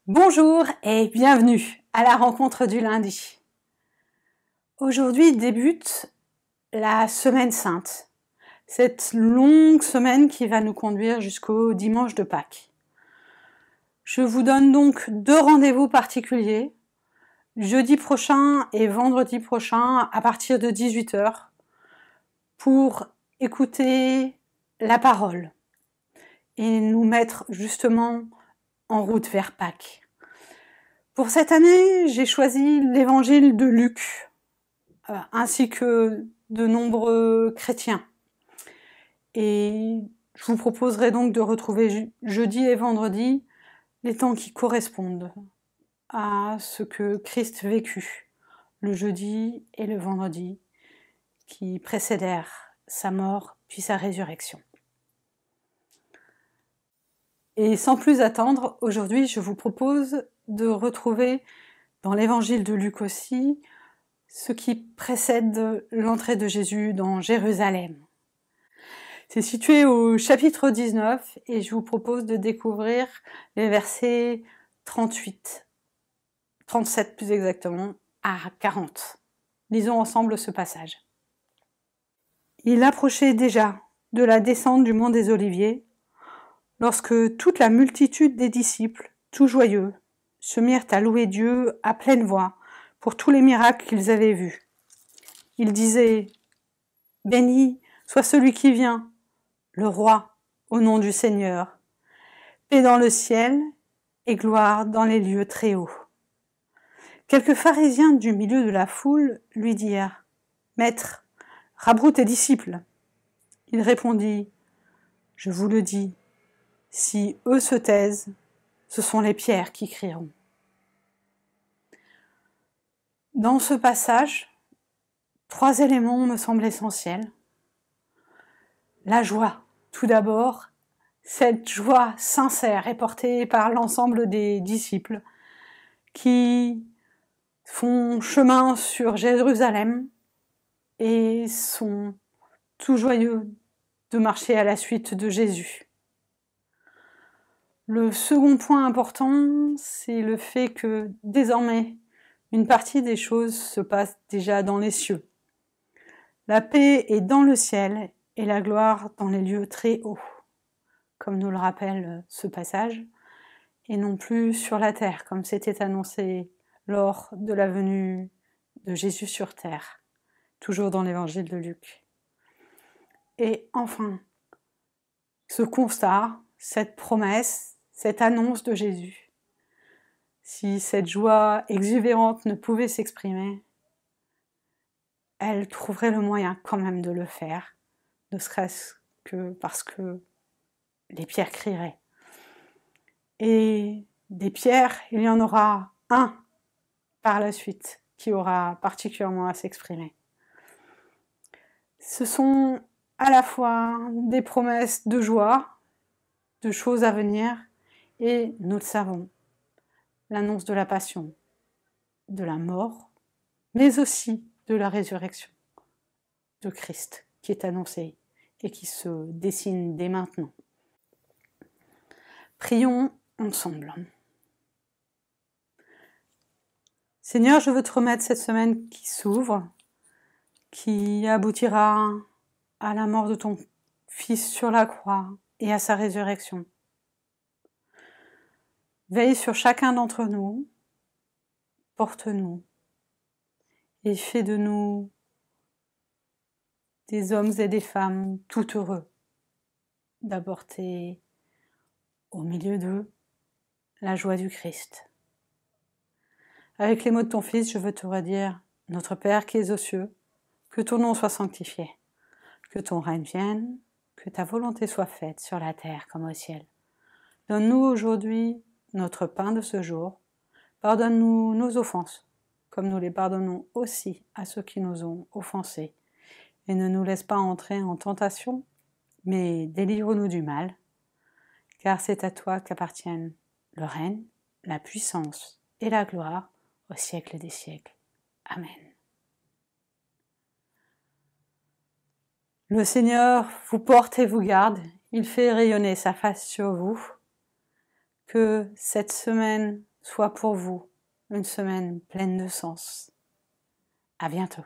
Bonjour et bienvenue à la rencontre du lundi. Aujourd'hui débute la semaine sainte, cette longue semaine qui va nous conduire jusqu'au dimanche de Pâques. Je vous donne donc 2 rendez-vous particuliers, jeudi prochain et vendredi prochain à partir de 18h pour écouter la parole et nous mettre justement en route vers Pâques. Pour cette année, j'ai choisi l'évangile de Luc, ainsi que de nombreux chrétiens. Et je vous proposerai donc de retrouver jeudi et vendredi les temps qui correspondent à ce que Christ vécut, le jeudi et le vendredi, qui précédèrent sa mort puis sa résurrection. Et sans plus attendre, aujourd'hui je vous propose de retrouver dans l'évangile de Luc aussi ce qui précède l'entrée de Jésus dans Jérusalem. C'est situé au chapitre 19 et je vous propose de découvrir les versets 38, 37 plus exactement, à 40. Lisons ensemble ce passage. Il approchait déjà de la descente du mont des Oliviers, lorsque toute la multitude des disciples, tout joyeux, se mirent à louer Dieu à pleine voix pour tous les miracles qu'ils avaient vus. Ils disaient « Béni soit celui qui vient, le roi, au nom du Seigneur, paix dans le ciel et gloire dans les lieux très hauts. » Quelques pharisiens du milieu de la foule lui dirent « Maître, rabroue tes disciples. » Il répondit « Je vous le dis, si eux se taisent, ce sont les pierres qui crieront. » Dans ce passage, 3 éléments me semblent essentiels. La joie, tout d'abord, cette joie sincère est portée par l'ensemble des disciples qui font chemin sur Jérusalem et sont tout joyeux de marcher à la suite de Jésus. Le second point important, c'est le fait que désormais, une partie des choses se passe déjà dans les cieux. La paix est dans le ciel et la gloire dans les lieux très hauts, comme nous le rappelle ce passage, et non plus sur la terre, comme c'était annoncé lors de la venue de Jésus sur terre, toujours dans l'évangile de Luc. Et enfin, ce constat, cette promesse, cette annonce de Jésus, si cette joie exubérante ne pouvait s'exprimer, elle trouverait le moyen quand même de le faire, ne serait-ce que parce que les pierres crieraient. Et des pierres, il y en aura un par la suite qui aura particulièrement à s'exprimer. Ce sont à la fois des promesses de joie, de choses à venir, et nous le savons, l'annonce de la passion, de la mort, mais aussi de la résurrection de Christ qui est annoncée et qui se dessine dès maintenant. Prions ensemble. Seigneur, je veux te remettre cette semaine qui s'ouvre, qui aboutira à la mort de ton Fils sur la croix et à sa résurrection. Veille sur chacun d'entre nous, porte-nous et fais de nous des hommes et des femmes tout heureux d'apporter au milieu d'eux la joie du Christ. Avec les mots de ton Fils, je veux te redire, notre Père qui es aux cieux, que ton nom soit sanctifié, que ton règne vienne, que ta volonté soit faite sur la terre comme au ciel. Donne-nous aujourd'hui notre pain de ce jour, pardonne-nous nos offenses, comme nous les pardonnons aussi à ceux qui nous ont offensés, et ne nous laisse pas entrer en tentation, mais délivre-nous du mal, car c'est à toi qu'appartiennent le règne, la puissance et la gloire au siècle des siècles. Amen. Le Seigneur vous porte et vous garde, il fait rayonner sa face sur vous. Que cette semaine soit pour vous une semaine pleine de sens. À bientôt.